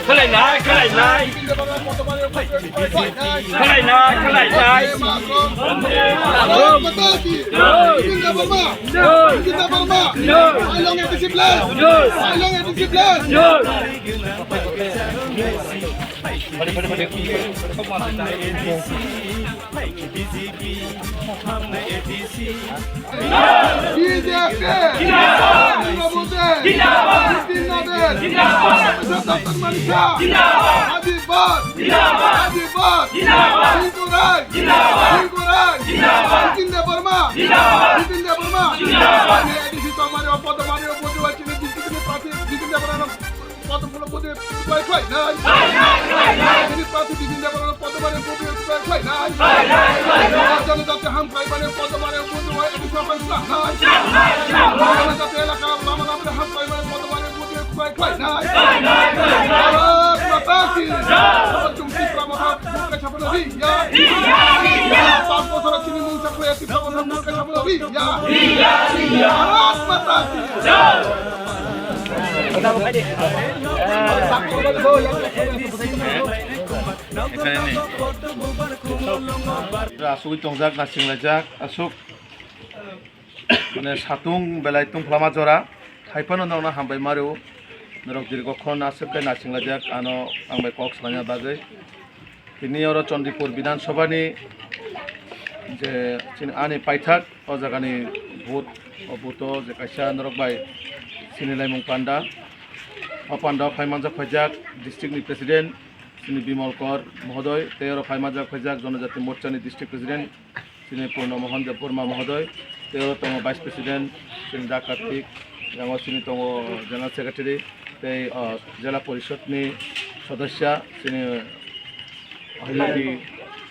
Kalay na. Kalay na. Asuk tongjak nasing lajak asuk mane satung belai tung phlama jora haipano nongna hambai maru norok dirgokhon asuk kai nasing lajak ano angbai kok slanya bagai tini oro Chandipur Bidhan Sabha ni je chin ani paithak o jagani vote o voto je kaisa norok bai sinilai mung panda o panda phaimanja phajak district ni president sini Bimal Kor Mohodoy teoro phaimajak phajak Jonojati Morcha ni district president sini Purno Mohan Dev-Burma Mohodoy teoro tongo vice president sini Da Kartik yango sini tongo general secretary tei jela porishod ni sodasya sini ahilati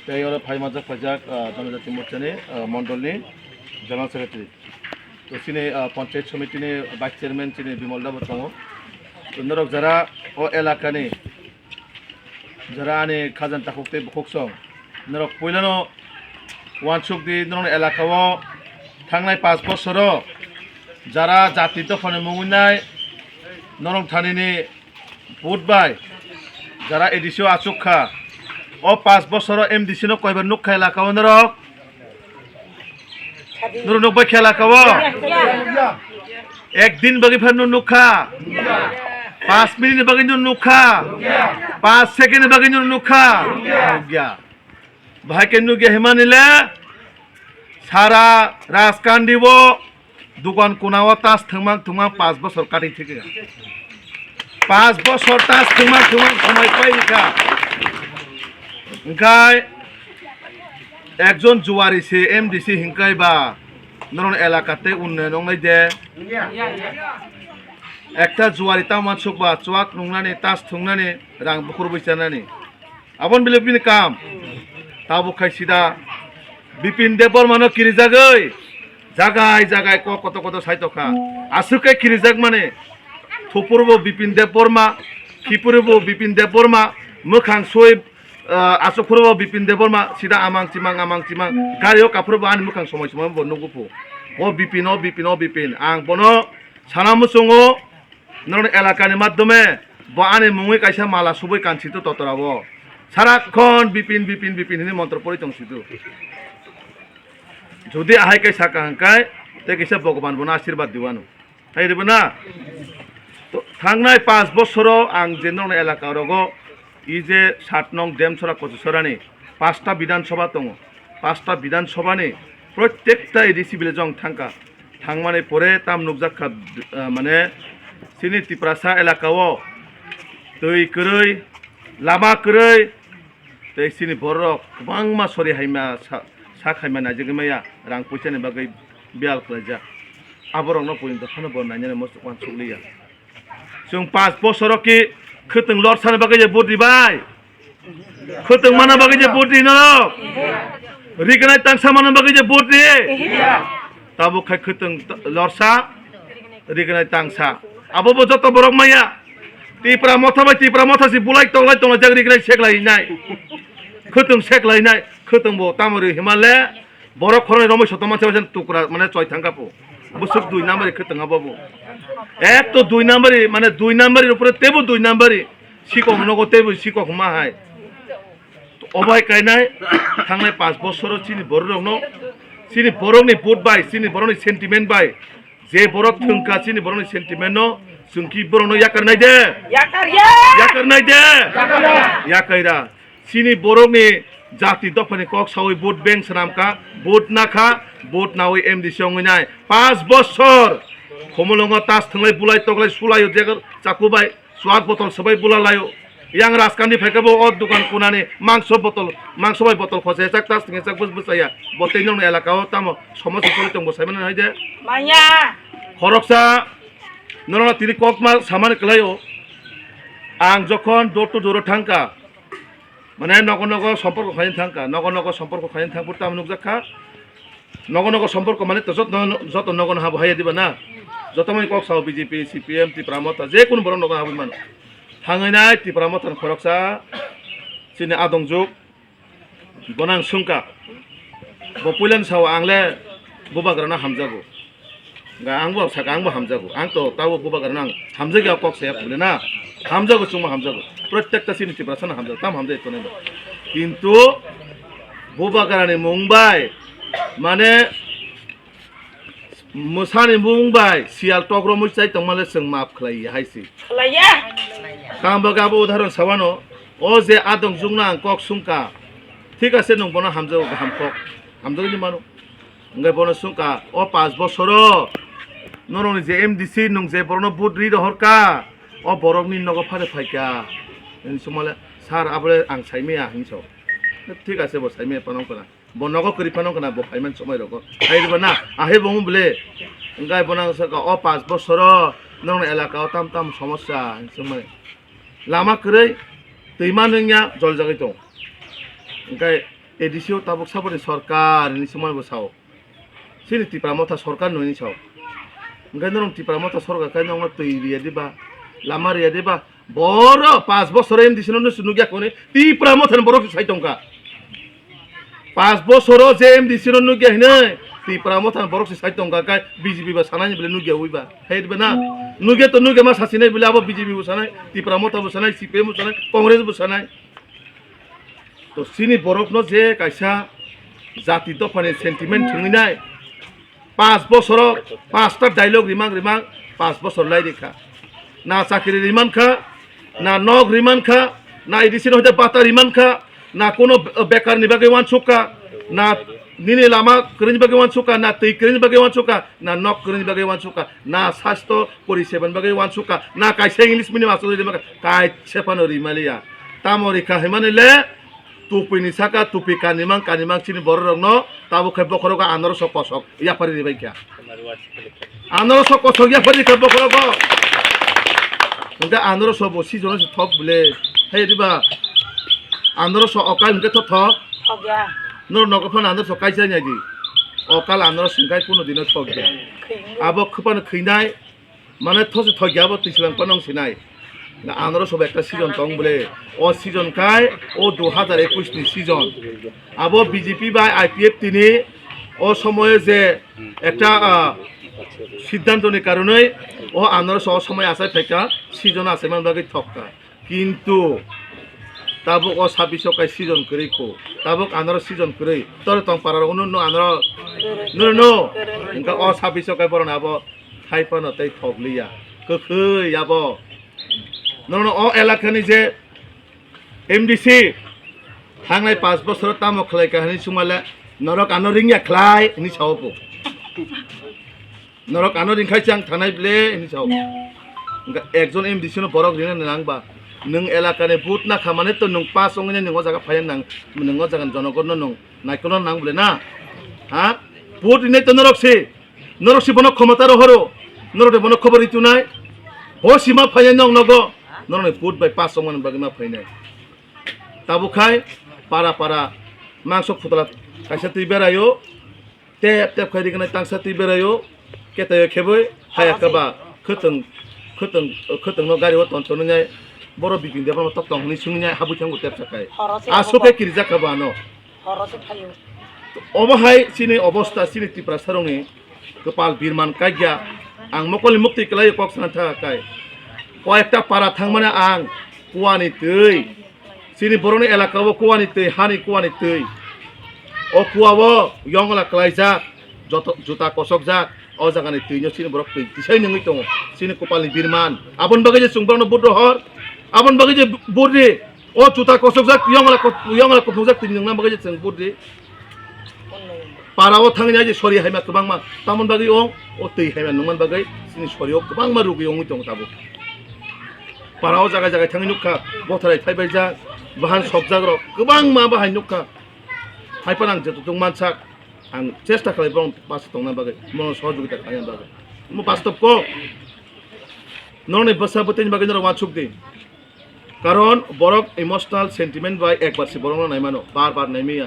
teoro phaimajak phajak Jonojati Morcha ni mondol ni general secretary to sini panchayat committee ni vice chairman sini Bimal Da tongo norok jara o elaka ni jara ani khajan takukte bukoksong norok poilano wansuk di norok elakao thangnai 5 bosoro jara jati tokhone mungunai norok thanini budbai jara edisio achukha o 5 bosoro MDC no koibar nukha elakao norok nukbai khelakao ekdin bagi phanno nukha 5 minit bagi nukha 5 second bagi nukha gya bhai ke nugya himanile sara raskan dibo dukan kunawa tas thumang 5 বছর কাটি থেকে 5 বছর tas thumang সময় পাইকা গায় একজন জুয়ারি সে MDC হিংকাই বা নরন এলাকাতে উন্নয়ন নাই দে একটা জুয়ারি তামান সুকবা চুয়াক নুংনানি তাস থুংনানি রাং বুকুর বৈচানানি আবন বিলেপিনি কাম তাবো খাইছিদা বিপিন দেববর্মানো কিরিজাগৈ জাগায় জাগায় কত কত সাইতখা আসুকে কিরিজাগ মানে থুপুরবো বিপিন দেববর্মা খিপুরবো বিপিন দেববর্মা মোখাং সই আসুফুরবো বিপিন দেববর্মা সিদা আমাং চিমাং গাড়িও কাপুরবো আনি মোখাং সময় সময় বন্নগুপো ও বিপিন আং বনো সানামুসুঙো নরন এলাকানি মাধ্যমে বানে মুই কাইসা মালা সবই কানছিতো ততরাবো সারাক্ষণ বিপিন হিনি মন্ত্র পড়ি তংছিতো যদি আহাই কাই সাকা হাঙ্কাই তে কাইসা ভগবান বনা আশীর্বাদ দিওয়ানো হাই রেব না তো থাংনাই 5 বছর আং যে নরন এলাকা রগো ই যে 7 নং ডেমছড়া কচুছড়ানি 5টা বিধানসভা দङ 5টা বিধানসভানি প্রত্যেকটা এডিসি বিলেজং থাঙ্কা থাংমানে পরে তাম নুকজাখা মানে সিনি তিপ্রাসা এলাকাও তৈ কरै Lama কरै tei sini borok bangma sori haima sa khaima najigmaya rang puchani bagai bial klaja aborok no poin to khano bon nanya most wan chuliya sung 5 bosoro ki khuteng lor sana bagai je bodi bai khuteng mana bagai je bodi no rignai tangsa mana bagai je bodi tabo khai khuteng lor sa rignai tangsa abo bo joto borok maya tipra motha si bulai tonglai jagri grai seklai nai khuteng seklai nai khuteng bo tamori himale borok khoroi romoi sotoman sebasen tukra mane choi thangkapo বছর 2 নম্বরে খেতঙ্গা বাবু এক তো 2 নম্বরে মানে 2 নম্বরের উপরে তেবো 2 নম্বরে শিকক নগো তেবো শিকক মাহাই অবাই কাইনাই থাংनाय 5 বছর চিনি বড়রনো চিনি বড়নি বুট বাই চিনি বড়নি সেন্টিমেন্ট বাই যে বড় থংকা চিনি বড়নি সেন্টিমেন্ট নো সুংকি বড়নো ইয়াকার নাই দে ইয়াকার নাই দে ইয়াকাইরা চিনি বড়নি জাতি দফানি কক সাউই বুট ব্যাংক সানামকা বুট নাখা বুট নাওই এমডিসি অংনাই 5 বছর খমলঙ্গ তাস থাंलाय বুলাই তগলাই সুলাयो जेगर চাকুবাই स्वाद बोतल सबाय बुलालायो yang raskandi phekabo od dukan kunani mangso bai botol khose jak tas tinge jak busaya botei nong elakao tamo সমস্যা চলে তং বসাই মানে হাইদে মাইয়া খরকসা নরনা তিরি ককমা সামান কলাयो আং যখন ডোর টু ডোর থাঙ্কা মানে নগনগ সম্পর্ক খাইন থাঙ্কা নগনগ সম্পর্ক খাইন থাঙ্কুর তাম নুকজাখা নগনগ সম্পর্ক মানে তো যত নগন হাব হাইয়া দিবা না যত মানে কক সাও বিজেপি সিপিএম ত্রিপুরামতা যে কোন বড় নগন হাব মান থাঙ্গাইনাই ত্রিপুরামতান খরকসা চিনি আদংजुग বনাং সুংকা বপুইলান साव आंले बुबाग्राना हामजागो गा आंबो साका आंबो हामजागो आं तो तावो बुबाग्राना आं हामजागिया कक से फुलेना हामजागो सुंमा हामजागो प्रत्येकता सिनिति प्रसन हामजागो ताम हामजाय तो नेबो किन्तु बुबाग्रानि मुंबाय माने मोसानि मुंबाय सियाल टग्रो मुसाय तंमाले जों माफ खलाय हायसि खलाया तामबो गाबो उदाहरण सावानो ओ जे आदंजुगना आं कक सुंका ঠিক আছে নং বনা হামজাগো গাহাম কক হামজাগো মানো ngay bono sungka o 5 বছর নরনি যে এমডিসি নং যে বরনো বুদ্রি রহরকা o borokni nogo phare phaika en sumale sar abole ang saimea hinso ঠিক আছে bo saimea panong kana bo nogo kri panong kana bo phaiman somai roko airba na ahe bong bole ngay bonang saka o 5 বছর নরন এলাকা tam tam সমস্যা সময় লামা কই তৈমা নংয়া জল জাগাই দं ओंखाय एडिसिओ Tabuk साबरे सरकार नि समाय बसाव सिनि टिप्रामथा सरकार ननि साव ओंखाय नरम टिप्रामथा सरकार काय नंग तैरिया दिबा लामारिया दिबा बर 5 বছর एमडिसिनो न सुनुगिया कोने टिप्रामथा बरक साइतंका 5 বছর जे एमडिसिनो नुगिया हिने टिप्रामथा बरक साइतंका काय बीजेपी बा सानानि बले नुगिया उइबा हेदबा ना नुगिया तो नुगिया मा सासिनाय बले अब बीजेपी बो सानाय टिप्रामथा बो सानाय सीपीएम बो सानाय कांग्रेस बो सानाय तो सिनी बरफनो जे कायसा जाति दफानि सेंटिमेंट थंगिनाय 5 বছর 5টা डायलग रिमां 5 বছর লাই रेखा ना चाकरी रिमानखा ना नग रिमानखा ना एडिसिन होते बाता रिमानखा ना कोनो बेकार नि बागे वान सुका ना निने लामा करनि बागे वान सुका ना तै करनि बागे वान सुका ना नग करनि बागे वान सुका ना स्वास्थ्य परिसेबन बागे वान सुका ना कायसा इंग्लिश मिडियाम आसो रिमा काय सेफानो रिमालिया तामो रेखा हेमानले टुपिनि साका टुपि कानिमां चिनि बर रंगनो ताबो खेबो खरगा आनरस कसक या पारि रिबाय क्या आनरस कसक या पारि खेबो खरगा ओंगा आनरस बो सिजन से थक बले हे दिबा आनरस अकाल के तो थक होगया नर नगफन आनरस कायसा न्यादि अकाल आनरस संगाय कोनो दिन थक गया आबो खपान खैनाय माने थस थग्याबो तिसलां पनং सिनाय आनरस একটা সিজন দং বলে ও সিজন কাই ও 2021 নি সিজন আবো বিজেপি বা আইপিএফ তিনি ও সময়ে যে একটা সিদ্ধান্তনি কারণে ও আনরস ও সময় আসায় ফেকা সিজন আছে মান বাগে থক্কা কিন্তু তাবো ও 26 কাই সিজন করিকো তাবো আনরস সিজন করি তোর তং পারার অন্য আনরস নো ইনকা ও 26 কাই বরন আবো থাইপানো তাই থগলিয়া কখই আবো नरनो ओ एलाकानि जे एमडीसी थांनाय 5 বছর तामो खलाय काहनि सुमाले नरक आनो रिंगिया खलाय नि सावपो नरक आनो रिंखाय चां थानाय ब्ले नि साव एकजन एमडीसी नो बरक रिने नांगबा नों एलाकानि बुट ना खामाने तो नों पास संगने नों जागा फायन नां नों जागा जनगण नों नायकोन नां ब्ले ना हा बुट इने तो नरकसि बनो क्षमता रहरो नरदे बनो खबर इतुनाय हो सीमा फायन नों नगो नरने बुट बाय पास संगन बागमा फायनाय ताबुखाय पारा मांस फुतला कायसा तै बेरायो टेप खायदि गनाय तांसा तै बेरायो केताय खेबै हायाकाबा खोतों नो गारियाव तनथननाय बर' बिगिन देबा तक तंनि सुंनाय हाबु थांगु टेप साकाय आसोके किरजा खाबानो हरसे थायो अबहाय सिनि अवस्था सिनि Tipra सारंनि kepal birman kaya ang mokol mukti kelai kok sanata kai কয়েকটা পাড়া থাকমানে আং কুয়ানি তৈ সিনি বরনি এলাকাবো কুয়ানি তৈ হানি কুয়ানি তৈ ও কুয়াবো ইয়ংলা ক্লাইজাক যত জুতা কসক যাক ও জাগানি তৈনো সিনি বরক তৈ দিসাই নङै दङ সিনি কপালনি বিরমান আবন বাগে যে সুংবরনো বুদ্র হর আবন বাগে যে বুদ্রি ও জুতা কসক যাক ইয়ংলা কসক যাক তৈ নङा বাগে যে जों বুদ্রি পাড়াও থাङै যে সরি হাইমা गोबां मा तामन बागे ও তৈ হাইমা नङमान बागे सिनि सरियाव गोबां मा रुगै नङै दङ ताबो पाराव जागा जागा थाङै नुखा बथाराय थाइबाय जा बाहान सब जाग्र गोबां मा बाहाय नुखा हायपान आं जेतु दं मानसाक आं चेष्टा खालामबाय पास दंना बागै मन सहयोगिता खालामनो बागै मु बास्तव को नने बसाबतेनि बागै नर वाचुक दे कारण बरक इमोशनल सेंटिमेंट बाय एकबार से बरक नाय मानो बार बार नायमिया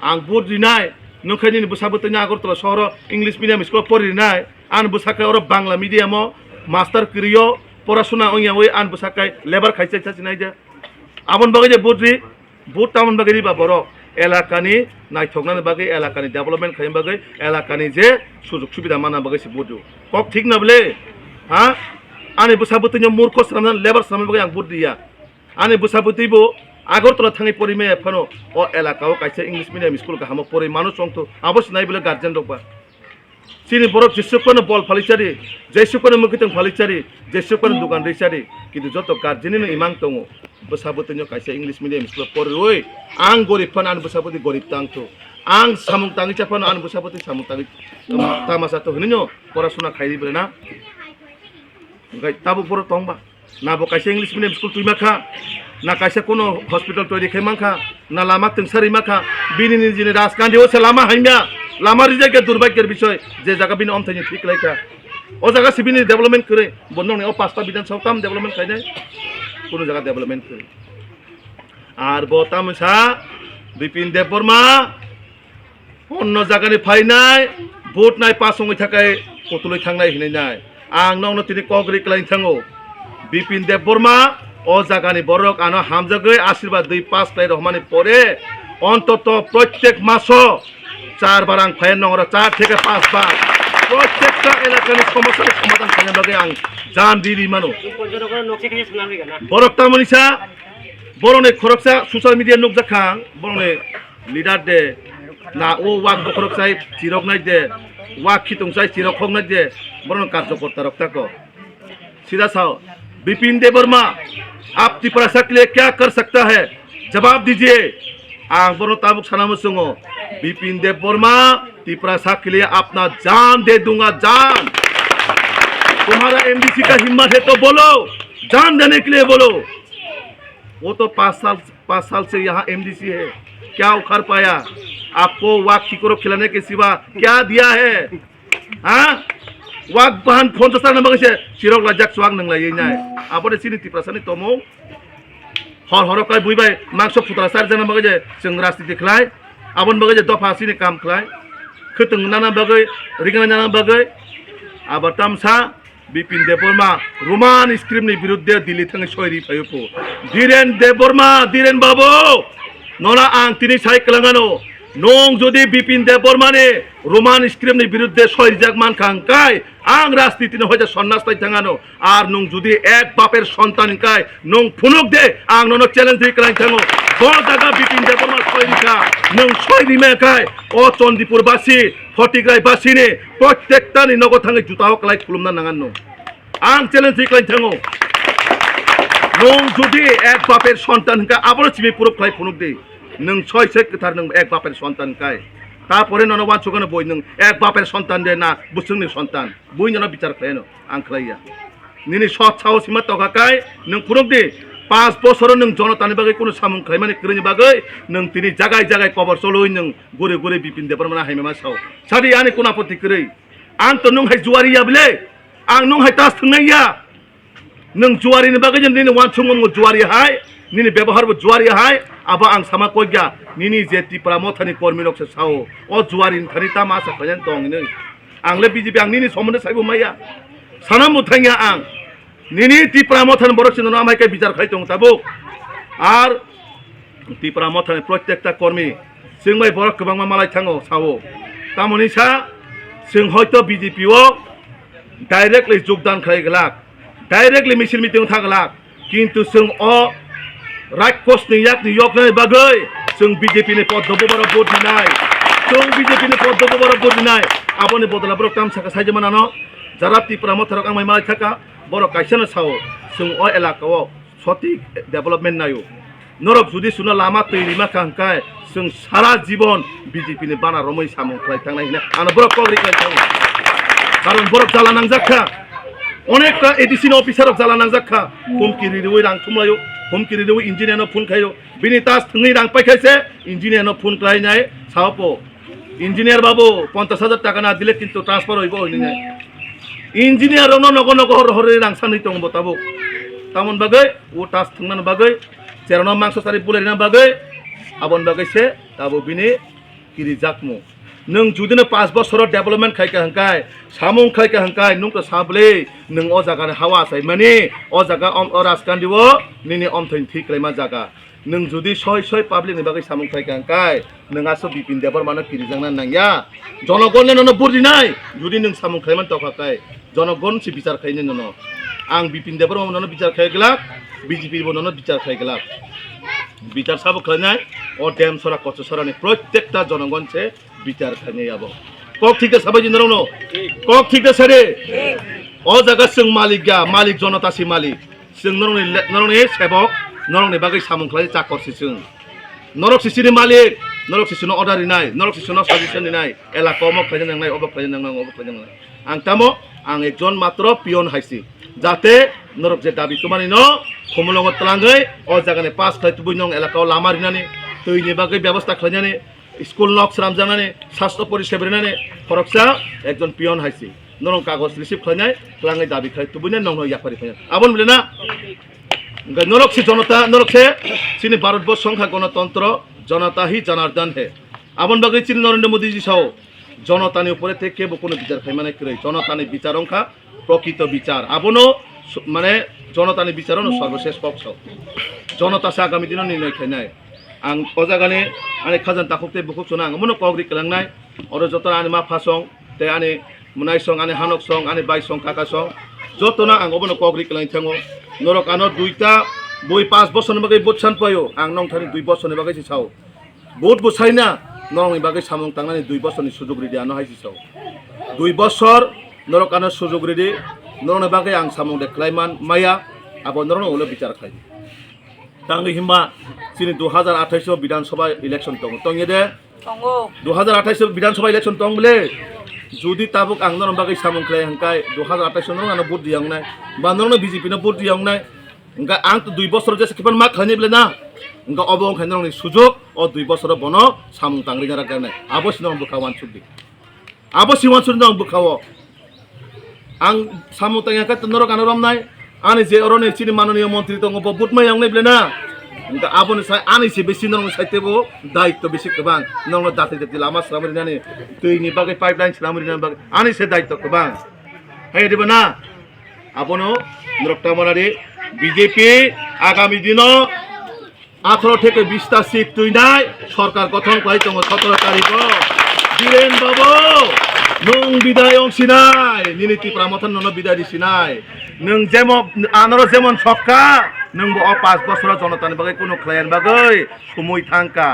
आं बुद रिनाय नखैनि बसाबतेनि आगरतला सहर इंग्लिश मीडियाम स्कुल पढ़िनाय आन बसाखै और बांला मीडियाम मास्टर करियो পড়াশোনা ওই ওই আন বসাকাই লেবার খাইছে চাচি নাই যে আমন বাগে যে বুদ্রি বুট তামন বাগে রিবা বড় এলাকানি নাইথকনানি বাগে এলাকানি ডেভেলপমেন্ট খাইম বাগে এলাকানি যে সুযোগ সুবিধা মানা বাগে সে বুদ্রু কক ঠিক না বলে হ্যাঁ আনে বসাবতিনি মূর্খ সামনে লেবার সামনে বাগে আং বুদ্রিয়া আনে বসাবতিবো আগরতলা থাঙै পরিমে এফানো ও এলাকাও কাইছে ইংলিশ মিডিয়াম স্কুল গাহামো পরি মানুষ অংত অবশ্য নাই বলে গার্জেন রকবা सिनी बरफ जेसुकनो बल फालिचारि जेसुकनो मुखितों फालिचारि जेसुकनो दुकान रैचारि किन्तु जत गार्जेननि इमां दङ बसाबतिनि कायसे इंग्लिश मीडियाम स्कुल पढ़ोय आं गरिब फान आन बसाबति गरिब तांतो आं सामुं ताङै चाफान आन बसाबति सामुं ताङै तामासा तो हनिनो पढ़ाशोना खाइरिबो ना ओंखाय ताबो बर तंबा नाबो कायसे इंग्लिश मीडियाम स्कुल तुइमाखा ना कायसे कोनो हॉस्पिटल तैरि खाइमाखा ना लामा तिंसारि माखा बिनि निजिनि राजखान्थियाव से लामा हाइमा लामा रिजाके दुर्भाग्येर विषय जे जागा बिनि अमथायनि ठीक लायखा ओ जागा सिबिनि डेभलपमेंट करे बन्नंनि ओ पांचटा बिधानसभा ताम डेभलपमेंट खायनाय कोनो जागा डेभलपमेंट करे आर बतामसा बिपिन देब बर्मा अन्य जागानि फायनाय भोट नाय पास होङै थाखाय कतलै थांनाय हिनाय नाय आं नंनो तिनि कग्रि क्लाइन थाङो बिपिन देब बर्मा ओ जागानि बरक आनो हामजागै आशीर्वाद दै पास क्लाइ रहमानि परे অন্তত প্রত্যেক মাসও 4 বার আং ফাইন নংরা 4 থেকে 5 বার প্রত্যেকটা এলাকার সমস্যার সমাধান খাইনা লাগে আং জান দিদি মানো বরকটা মনিসা বরনে খরকসা সোশ্যাল মিডিয়া নুক জাখাং বরনে লিডার দে না ও ওয়াক বখরকসাই চিরক নাই দে ওয়াক খিতংসাই চিরক হক নাই দে বরন কার্যকর্তা রক্তাকো सीधा साओ बिपिन देब वर्मा आप त्रिपुरा के लिए क्या कर सकता है जवाब दीजिए आं बरो ताबुक सानामो संगो बिपिन देब वर्मा त्रिपुरा के लिए अपना जान दे दूंगा जान तुम्हारा एमडीसी का हिम्मत है तो बोलो जान देने के लिए बोलो वो तो 5 साल से यहाँ एमडीसी है क्या उखाड़ पाया आपको वाक खिकरो खिलाने के सिवा क्या दिया है हाँ वाक बाहन फोन तो सारा मगे चिरक लाजाक सुआग नंगलायै नाय आबोदे सिनि त्रिपुरा तमो हर हर काय बुइबाय मांगस फुतरा सार जाना मगे जों राजनीति खलाय आबन मगे दफा सिनि काम खलाय खोतों नाना बगै रिगना नाना बगै आबार तामसा बिपिन देब वर्मा रोमान स्क्रिप्टनि बिरुद्धे दिल्ली थाङै सयरि फायपो धीरेन देब वर्मा धीरेन बाबू नोना आं तिनि साइ कलांगानो नों जुदि बिपिन देब वर्मानि रोमान स्क्रिप्टनि बिरुद्धे सयरिजाक मानखांखाय आं राजनीतिनि हयतो सन्नास ताइ थाङानो आर नों जुदि एक बापेर सन्तानखाय नों फुनुक दे आं नोंनो चेलेन्ज खालाम थाङो ब जागा बिपिन देब वर्मा सयरिखा नों सयरिमेखाय अ चन्दिपुरबासि फटिग्रायबासिनि प्रत्येकटानि नगद थाङै जुताव खालाय खुलुमना नाङान नो आं चेलेन्ज खालाम थाङो नों जुदि एक बापेर सन्तानखाय आबारो सिबि पुरुब खालाय फुनुक दे नों सय कथार नों एक बापेर सन्तानखाय तारपरे नों वानसुगानो बय नों एक बापेर सन्तान दे ना बुसुंनि सन्तान बय नों बिचार खालायनो आं खालाया निनि सत साहसिमा तगाखाय नों फुरुक दे 5 बছर नों जनतानि बागै कोनो सामुं खालामनानै करनि बागै नों तिनि जागाय जागाय खबर चलय नों गुरे गुरे बिपिन देब वर्मा हायमा साव सादि आनि कोना पति करै आं तो नों हाय जुवारिया बले आं नों हाय तास थंनाया नों जुवारिनि बागै जों दिनै वानसुंगम जुवारि हाय निनि व्यवहारबो जुवारि हाय आबा आं सामा कइगा निनि जे त्रिपुरा मथानि कर्मी रक्स साव अ जुवारिनि थानि तामा आसा खायन दं नै आंले बिजेपि आं निनि सोमोन्दो साइबो माया साना मुथांया आं निनि त्रिपुरा मथानि बरकसिन नामायखाय बिचार खाय दं ताबो आर त्रिपुरा मथानि प्रत्येकटा कर्मी जोंबाय बरक गोबां मालाय थाङो सावो तामनिसा जों हयতো बिजेपिआव डाइरेक्टलि যোগदान खालायगलाक डाइरेक्टलि मिছিল मिटिं थागलाक किन्तु जों रायखसनि याकनि यकनि बागै जों बिजेपिनि पद्मबराव भोट दिनाय जों बिजेपिनि पद्मबराव भोट दिनाय आबोनि बदला बर ताम साका साइजमानानो जारा त्रिपुरा मथरक आंमाय माय थाका बर काइसानो साव जों एलाकाव सঠিক डेभलपमेन्ट नायो नरक जुदि सुना लामा तैरिमा खांखाय जों सारा जीवन बिजेपिनि बाना रमै सामं खालायथांनाय आं बर कग्रि खालायथां कारण बर जाला नांजाखा अनेकटा एडिसन अफिसार जाला नांजाखा हुमखि रिदिवै रां थुमलायो हुमखि रिदिवै इन्जिनियारनो फन खायो बिनि तास थंनै रां पाइखायसे इन्जिनियारनो फन खालायनाय सावपो इन्जिनियार बाबू 50,000 टाका ना दिले किन्तु ट्रान्सफर हइबो हइनाय इन्जिनियारनो नगो नगो हर रां सानै दं बताबो तामन बागै ओ तास थंनान बागै जेरावनो मांस सारि बुलायना बागै आबन बागैसे दाबो बिनि किरि जाकमु नों जुदिनो 5 बोसोर डेभलपमेन्ट खायका हंखाय सामुं खायका हंखाय नोंखौ साबले नों अ जागानि हावा साय माने अ जागा अ राजखान्थिव निनि अमथैन थिख्लायमा जागा नों जुदि सय पाब्लिकनि बागै सामुं खायका हंखाय नोंहासो बिपिन देबर मानो किरिजांना नांया जनगणने ननो बुरदिनाय जुदि नों सामुं खायमान तखाखाय जनगण से बिचार खायनो ननो आं बिपिन देबर मानो बिचार खायगलाक बिजेपि बननो बिचार खायगलाक बिचार साबो खायनाय अ डेम सरा कच्छ सरानि प्रत्येकटा जनगण से बिचार खायनाय आबो कक ठीके सबै जिनरनो कक ठीके सरे अ जागा जों मालिक गा मालिक जनता से मालिक जों नरनि सेबक नरनि बागै सामुं खाय चाकरसि जों नरक सिसिनि मालिक नरक सिसिनो अर्डार दिनाय नरक सिसिनो साजेसन दिनाय एलाकाव म खायनो नांनाय अब खायनो नांनाय अब खायनो नांनाय आं तामो आं एकजन मात्र पियन हाइसि जाते नरक जे दाबि तुमानि न खमलंग तलांगै अ जागानि पास खाय तुबुइ नं एलाकाव लामा रिनानि दैनि बागै व्यवस्था खायनानि स्कुल नक स्रामजानानि स्वास्थ्य परिसेबा रिनानि फरकसा एकजन पियन हाइसि नरं कागज रिसिभ खायनाय तलांगै दाबि खाय तुबुइने नं याफारि खायनाय आबन बिलेना नरक से जनता नरक से चीनी भारतवर्ष संख्या गणतंत्र जनता ही जनार्दन है आबन बागै चीन नरेंद्र मोदी जी साव जनतानि ऊपर थे केबो कोनो बिचार खायमाने करे जनतानि बिचारंखा प्रकृत बिचार आबनो माने जनतानि बिचारनो सर्वशेष पक्ष जनता से आगामी दिन निर्णय खायनाय आं अजागानि आनि खाजान ताखुकते बुकुक सुना आं मनो कग्रि खालांनाय अरो जतन आनि मा फासं ते आनि मुनाय सं आनि हानक सं आनि बाय सं काका सं जतना आं अबनो कग्रि खालां थांगो नरक आनो दुइटा बय 5 बोसोरनि बागै बुट सान पायो आं नंथानि 2 बोसोरनि बागै साव बुट बुसाइना नरंनि बागै सामुं थांनानै 2 बोसोरनि सुजुग रिदि आनो हायसि साव 2 बोसोर नरक आनो सुजुग रिदि नरंनि बागै आं सामुं देखलायमान माया आबो नरंनो उलो बिचार खाय तांगि हिम्बा चिनि 2028 विधानसभा इलेक्शन दं तंगे दे 2028 विधानसभा इलेक्शन दं बले जुदि ताबुक आं नरं बागै सामुं खाय हंखाय 2028 नरं आनो भोट दियांनाय बा नरंनो बीजेपी नो भोट दियांनाय इंगा आं तो 2 बोसोर जेसे किपन मा खायनि बले ना इंगा अबं खाय नरंनि सुजुग अ 2 बोसोर बनो सामुं तांगरि जारा गारनाय आबो सिनं बुखावान सुदि आबो सिवान सुदि बुखाव आं सामुं तांगा का नरक आनो रमनाय आनि जे अरने चिनि माननीय मंत्री दङ भोट मायांनाय बले ना इंगा आबोनि साय आनि से बेसि नरं साइतेबो दायित्व बेसि गोबां नरं दाथे दाथे लामा स्रामरिनानि दैनि बागै पाइपलाइन स्रामरिनानि बागै आनि से दायित्व गोबां हाय देबना आबनो नरकटामनारि बीजेपी आगामी दिन 18 থেকে 20টা সিট তুইনাই সরকার গঠন করাই দङ 17 তারিখ বীরেন বাবু নং বিদায় অংশিনাই নিনীতি প্রামথন নন বিদায় দিছিনাই नों जेमन आनर जेमन सका नोंबो 5 बोसोर जनतानि बागै कोनो ख्लायन बागै समुय थांका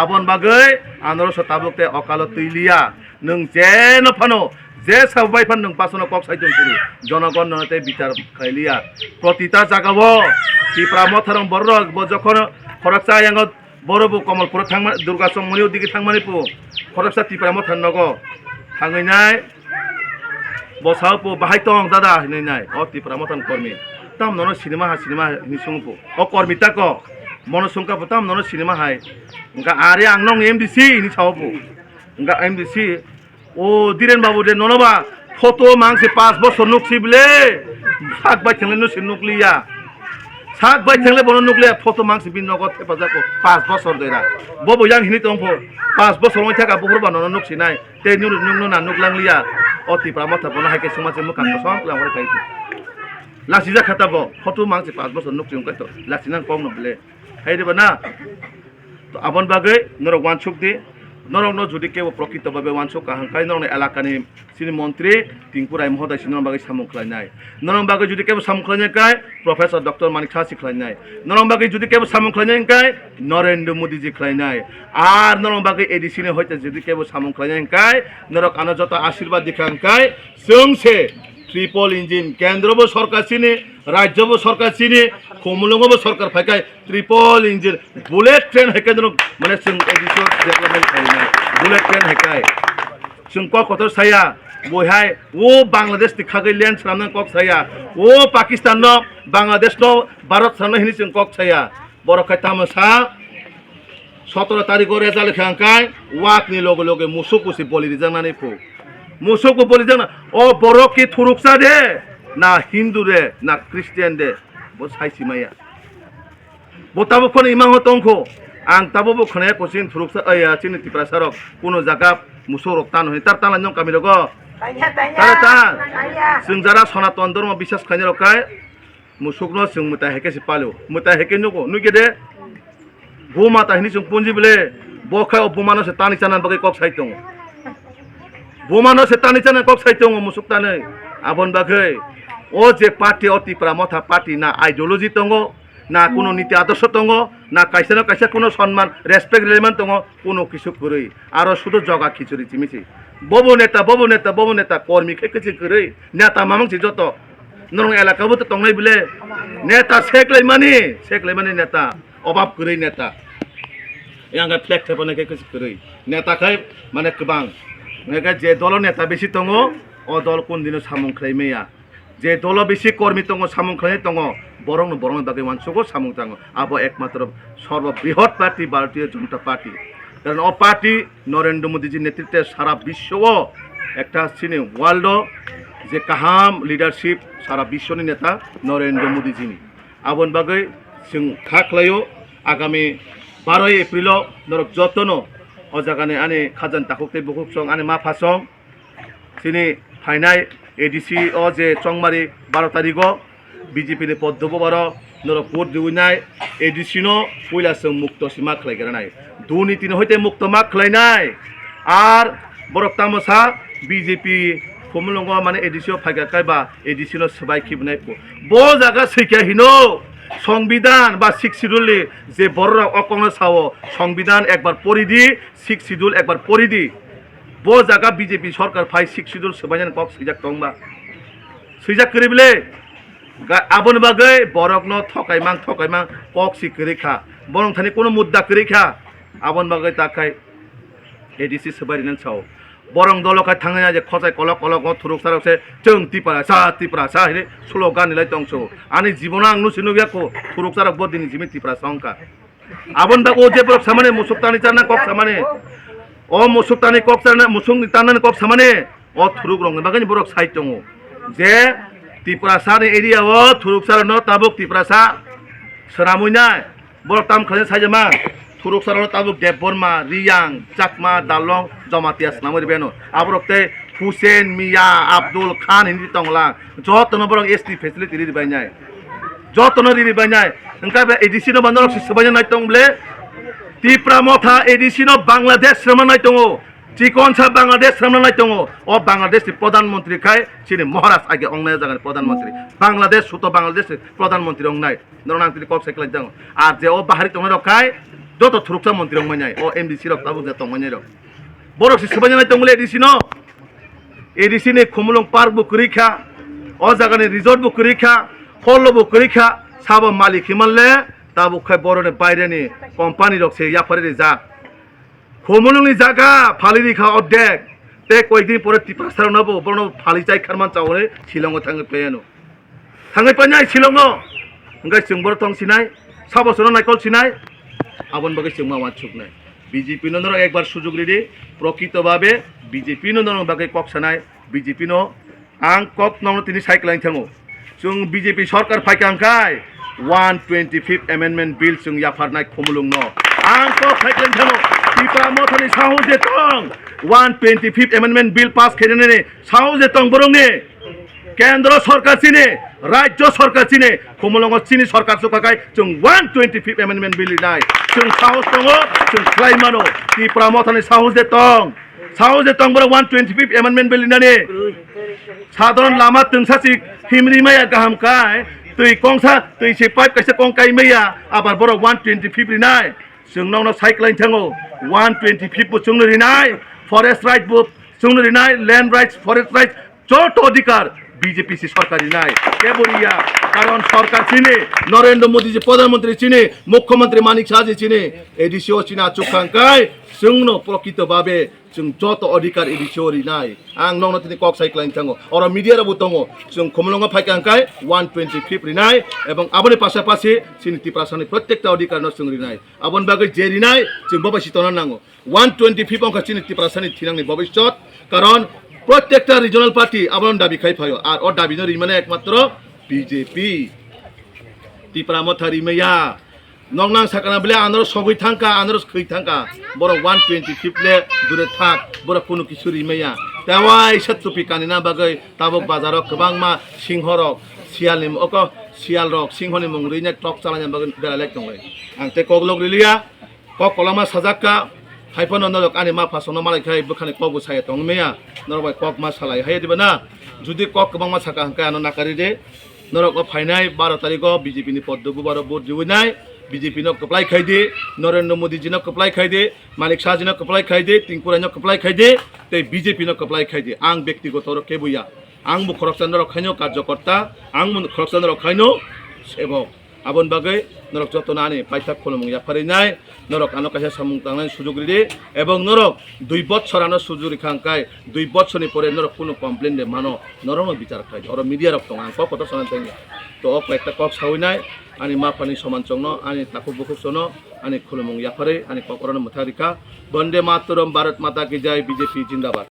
आबन बागै आनर सताबकते अकाल तैलिया नों जेन फानो जे सबबाय फान नों पासनो कक साइदों पुरि जनगण नते बिचार खायलिया प्रतिता जागाबो त्रिपुरा मथरं बर्र जखन खरकसा यांग बरबो कमलपुर थांमा दुर्गा सममनि दिगे थांमानि पु खरकसा त्रिपुरा मथर नगो थांगैनाय बसावपो बाहाय तंग दादा हिनाय अ त्रिपुरा मथन कर्मी ताम ननो सिनेमा हिसुंपो अ कर्मी ताको मनसंका ताम ननो सिनेमा हाय इंगा आरे आंनं एमडीसी नि सावपो इंगा एमडीसी ओ धीरेन बाबू दे ननोबा फोटो मांगसे 5 बोसोर नुकसि बले साक बाय थंले नुसि नुकलिया साक बाय थंले बनो नुकलिया फोटो मांगसे बिन नगद हेफाजाबको 5 बोसोर देरा बबो यां हिनि तंफो 5 बोसोर मै थाका बहर बानो नुकसिनाय ते नुनु ना नुकलांलिया अति प्रामथ बनो हायके समाजे मुखां कसम लांवर खायति लासि जा खाताबो फोटो मांगसे 5 बोसोर नुकसिं कायतो लासि नां कम नबले हायदेबा ना तो आबन बागै नरक वानसुक दे নরং যদি কেউ প্রকৃতভাবে মানসক কাহাঙ্কাই নরং এলাকানি সিনি মন্ত্রী টিংপুরাই মহোদয় সিনরং বাকি সামুং খাইনাই নরং বাকি যদি কেউ সামুং খাইনাই কাই প্রফেসর ডক্টর মানিক সাহা খাইনাই নরং বাকি যদি কেউ সামুং খাইনাই কাই নরেন্দ্র মোদী জি খাইনাই আর নরং বাকি এডিসিনে হইতে যদি কেউ সামুং খাইনাই কাই নরক আনো যত আশীর্বাদ দিখাঙ্কাই जोंसे ट्रिपल इंजिन केंद्रबो सरकार सिनी राज्यबो सरकार सिनी खुमलुंगबो सरकार फायखाय ट्रिपल इंजिन बुलेट ट्रेन हायखाय माने जों एडिसन डेभलपमेन्ट खालामनाय बुलेट ट्रेन हायखाय जों ककतर साया बहाय ओ बांग्लादेश नि खागै लैंड खालामनाय कक साया ओ पाकिस्तान न बांग्लादेश न भारत खालामनाय हिनि जों कक साया बरखाय तामसा 17 तारिख रेजाल्ट खांखाय वाकनि लगे लगे मुसुकुसि बलि रिजांनानै फो मुसुकु बलि रिजांना ओ बरकि थुरुकसा दे ना हिंदू दे ना क्रिश्चियन दे बो साइसि माया बोताबो कोन इमां हतंखो आं ताबो बो खने कोसिन थुरुकसा चिनि तिप्रासारक कुनो जागा मुसुरक तान होय तार ताला नों कामिरग तारता जों जारा सनातन धर्म बिश्वास खायनो रखाय मुसुकनो जों मुता हेकेसि पालो मुता हेके नुगो नुगेदे भूमाता हिनी जों पुंजी बिले बखाय बुमानो से तानि चाना बगे कक साइतंग बुमानो से तानि चाना कक साइतंग मुसुकतानै आबन बागै ओ जे पार्टी अतिप्रा मथा पार्टी ना आइडियोलॉजी तंगो ना कोनो नीति आदर्श तंगो ना कायसेना कायसे कोनो सम्मान रेसपेक्ट लेमान तंगो कोनो किसु करै आरो शुद्ध जगा खिचुरि चिमिसि बबो नेता कर्मी खेकेसि करै नेता मामंसि जतो नरं एलाकाबो तो तंगनै बिले नेता सेकलायमानि नेता अभाब करै नेता यांगा फ्लेग थेपने खेकेसि करै नेता खाय माने गोबां नेगा जे दल नेता बेसि तंगो अ दल कोन दिनो सामुं खायमेया जे दल बेसि कर्मी तंगो सामुं खाय तंगो बरं बागै मानसुको सामुं तंगो आबो एकमात्र सर्वबृहत पार्टी भारतीय जनता पार्टी कारण अ पार्टी नरेंद्र मोदी जी नेतृत्वे सारा विश्व एक सिने वर्ल्ड जे काहाम लिडारशिप सारा विश्वनि नेता नरेंद्र मोदी जी आबन बागै जों खाख्लायो आगामी 12 एप्रिल नरक जतन अ जागाने आने खाजान ताखुकते बुकुसं आने मा फासं सिनि फाइनाय एडिसि अ जे चंगमारी 12 तारिख बीजेपी ने पद्मबो बारो नरक भोट दिउनाय एडिसिनो पयलासों मुक्त सीमा खलायग्रानाय दुर्नीतिनि हयते मुक्त मा खलायनाय आर बरक तामसा बीजेपी फमुलंग माने एडिसिओ फायगाखायबा एडिसिनो सबाय खिबनाय बो जागा सैखा हिनो संविधान बा 6 शिड्यूल जे बररा अकंग्रेस सावो संविधान एकबार परिदि 6 शिड्यूल एकबार परिदि बो जागा बीजेपी सरकार फाय 6 शिड्यूल सबायन कक सैजाक दंबा सैजाक करिबले आबन बागै बरकनो थकायमां कक सिकरिखा बरं थानि कोनो मुद्दा करिखा आबन बागै ताखाय एडिसि सबायन साव बरं दलखाय थांनाया जे खजाय कलक थुरुक सारसे जों तिपरा सा हे स्लोगान निलाय दंसो आनि जीवन आं नुसिनु गयाखो थुरुक सारक बदिनि जिमि तिपरा संका आबन बागो जे बरक सामाने मुसुकतानि चारना कक सामाने ओ मुसुकतानि कक चारना मुसुंनि ताननानि कक सामाने ओ थुरुक रंनि बागैनि बरक साइट दङ जे तिपरा सानि एरिया ओ थुरुक सार न ताबुक तिपरा सा सरामुइनाय बरक ताम खाने साइजमा थुरुक सार ताबुक देबबर्मा रियां चाकमा दालं जमातियास नामरि बेनो आबरकते हुसैन मिया आब्दुल खान हिंदी तंगला जतन बरं एसटी फेसिलिटी रि बायनाय जतन रि बायनाय ओंका बे एडिसिनो बान्दरक सिसबायना नाय तंबले तिप्रा मथा एडिसिनो बांग्लादेश श्रमना नाय तंगो चिकनसा बांग्लादेश श्रमना नाय तंगो ओ बांग्लादेश प्रधानमंत्री खाय सिनि महाराज आगे अंगनाय जागोन प्रधानमंत्री बांग्लादेश सुतो बांग्लादेश प्रधानमंत्री अंगनाय नरनांति कक साइक्लाय दं आर जे ओ बाहारि तंगनाय रखाय जत थुरुकसा मंत्री अंगनाय ओ एमडीसी रक ताबु जे तंगनाय रक बरक सिसबायना नाय तंगले एडिसिनो खुमुलुं पार्क बुकुरिखा अ जागानि रिजर्ट बुकुरिखा हल बुकुरिखा साबो मालिक हिमानले ताबुखाय बरने बायरेनि कम्पानि रकसे याफारि जा खुमुलुंनि जागा फालिरिखा अर्धेक ते कयदिन परे तिपासार नबो बरनो फालि जाय खारमान चावरे शिलंग थाङै पेयानो थाङै पानाय शिलंग ओंगाय जों बर तंसिनाय साबसनो नायकल सिनाय आबन बागै जों मावा छुकनाय बीजेपी नो एक बार सुजुग रिदि प्रकृत भावे बीजेपी नो बागै कक सानाय बीजेपी नो आं कक नंनो तिनि साइक्लाइन थाङो जों बीजेपी सरकार फायखांखाय 125th एमेन्डमेन्ट बिल जों याफारनाय खुमुलुं न आं कक साइक्लाइन थाङो तिपा मथानि साहु जे तं 125th एमेन्डमेन्ट बिल पास खेनेने साहु जे तं बरंनि কেন্দ্র সরকার চিনে রাজ্য সরকার চিনে কমলঙ্গ চিনি সরকার চকাखाय जों 125 एमेन्डमेन्ट बिल लिरनाय जों साहस दङ जों खालायमानो त्रिपुरा मथानि साहस दे दं बर 125 एमेन्डमेन्ट बिल लिरनानै साधारण लामा तंसासि हिमरिमाया गाहामखाय तै कंसा तै से पाइप कायसे कंकाय मैया आबार बर 125 लिरनाय जोंनावनो साइक्लाइन थाङो 125 बो जोंनो लिरनाय फरेस्ट राइट बो जोंनो लिरनाय लैंड राइट्स फरेस्ट राइट्स যত অধিকার বিজেপি সরকারি নাই কেবলিয়া কারণ সরকার চিনে নরেন্দ্র মোদী যে প্রধানমন্ত্রী চিনে মুখ্যমন্ত্রী মানিক সাহাজি চিনে এডিসিও চিনা চুখাঙ্কায় जोंनो प्रकृतभावे जों যত অধিকার এডিসিওরি নাই आं नंनो तिनि কক साइक्लाइन थाङो अर मिडियाराबो दङ जों कमलंगा फाइकांकाय 125 रिनाय এবং आबनि पासापासि सिनिति प्रासानि प्रत्येकटा अधिकार न जों रिनाय आबन बागै जे रिनाय जों बबासि तना नांगो 125 अंका सिनिति प्रासानि थिनांनि भबिष्यत कारण प्रत्येकटा रिजनल पार्टी आबन दाबि खायफायो आर अ दाबिनो रिमाने एकमात्र बीजेपी त्रिपुरा मथा रिमाया नंनां साकाना बले आनर सगै थांका आनर खै थांका बर 125 ले दुरे थाक बर कुनु किसु रिमाया तावाय सत्तुपि कानिना बागै ताबक बाजाराव गोबां मा सिंहरक सियालनि अक सियालरक सिंहनि मंग्रैने टक चालायना बागै बेलालेक दंलै आं ते कगलक रिलिया कक कलामा साजाक्का हाइफन नरक आनि मा फासनो मालायखाय बखाने कगु साय तंगमेया नरबाय कक मा सालाय हाय दिबना जुदि कक गोबां मा साका हांका आनो नाकारि दे नरक फाइनाय 12 तारिखआव बीजेपी नि पद्दगु बारो भोट दिउनाय बीजेपी नो कप्लाय खायदे नरेंद्र मोदी जी नो कप्लाय खायदे मानिक शाह जी नो कप्लाय खायदे टिंकुरा नो कप्लाय खायदे ते बीजेपी नो कप्लाय खायदे आं व्यक्तिगत रखे बुया आं मु खरकचंद्र रखायनो कार्यकर्ता आं मु खरकचंद्र रखायनो सेवक आबन बागै नरक जतनानि पाइथा खलमं याफारिनाय नरक आनो कासे सामुं तांनाय सुजुग रिदे एवं नरक 2 बछरानो सुजुग रिखांकाय 2 बछरनि परे नरक कुनु कमप्लेन दे मानो नरम विचार खाय और मीडिया रक तंग आं कत सनान तंग तो अक एकटा कक सावैनाय आनि माफानि समान चंनो आनि ताकु बुखु सनो आनि खलमं याफारे आनि ककरन मुथारिका वंदे मातरम भारत माता की जय बीजेपी जिंदाबाद।